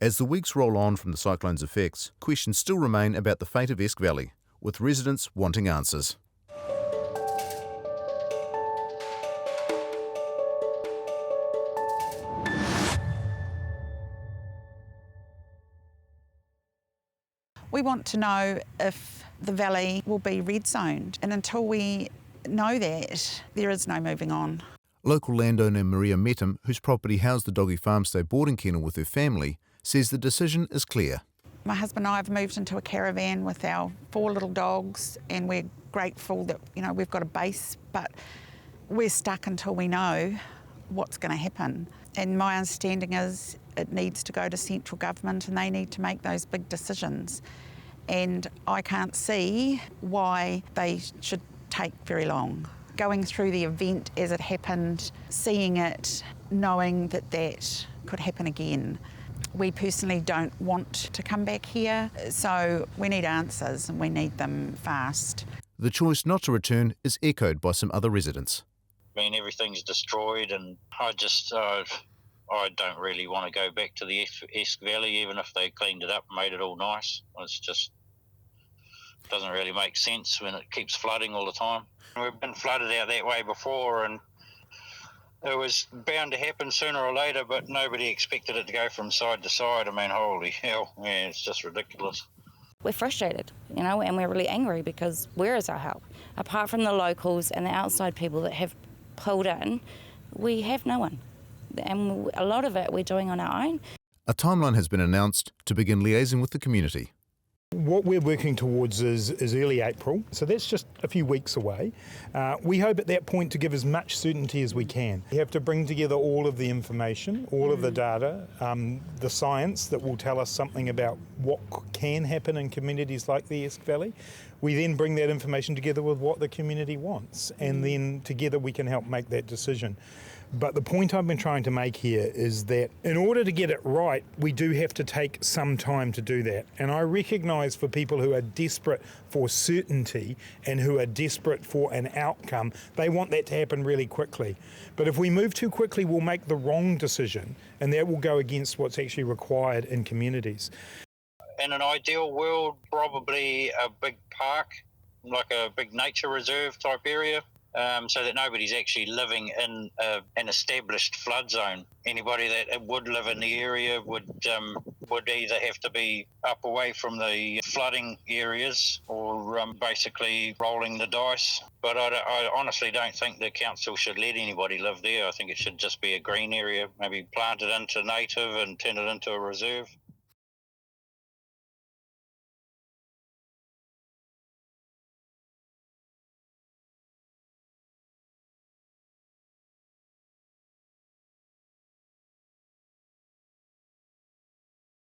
As the weeks roll on from the cyclone's effects, questions still remain about the fate of Esk Valley, with residents wanting answers. We want to know if the valley will be red zoned, and until we know that, there is no moving on. Local landowner Maria Metam, whose property housed the doggy farmstay boarding kennel with her family, says the decision is clear. My husband and I have moved into a caravan with our 4 little dogs, and we're grateful that we've got a base, but we're stuck until we know what's going to happen. And my understanding is it needs to go to central government and they need to make those big decisions. And I can't see why they should take very long. Going through the event as it happened, seeing it, knowing that that could happen again. We personally don't want to come back here, so we need answers and we need them fast. The choice not to return is echoed by some other residents. I mean, everything's destroyed, and I don't really want to go back to the Esk Valley, even if they cleaned it up and made it all nice. It's just doesn't really make sense when it keeps flooding all the time. We've been flooded out that way before, and it was bound to happen sooner or later, but nobody expected it to go from side to side. I mean, holy hell, yeah, it's just ridiculous. We're frustrated, and we're really angry because where is our help? Apart from the locals and the outside people that have pulled in, we have no one. And a lot of it we're doing on our own. A timeline has been announced to begin liaising with the community. What we're working towards is early April, so that's just a few weeks away. We hope at that point to give as much certainty as we can. We have to bring together all of the information, all of the data, the science that will tell us something about what can happen in communities like the Esk Valley. We then bring that information together with what the community wants, and then together we can help make that decision. But the point I've been trying to make here is that in order to get it right, we do have to take some time to do that. And I recognise for people who are desperate for certainty and who are desperate for an outcome, they want that to happen really quickly. But if we move too quickly, we'll make the wrong decision, and that will go against what's actually required in communities. In an ideal world, probably a big park, like a big nature reserve type area. So that nobody's actually living in an established flood zone. Anybody that would live in the area would either have to be up away from the flooding areas or basically rolling the dice. But I honestly don't think the council should let anybody live there. I think it should just be a green area, maybe plant it into native and turn it into a reserve.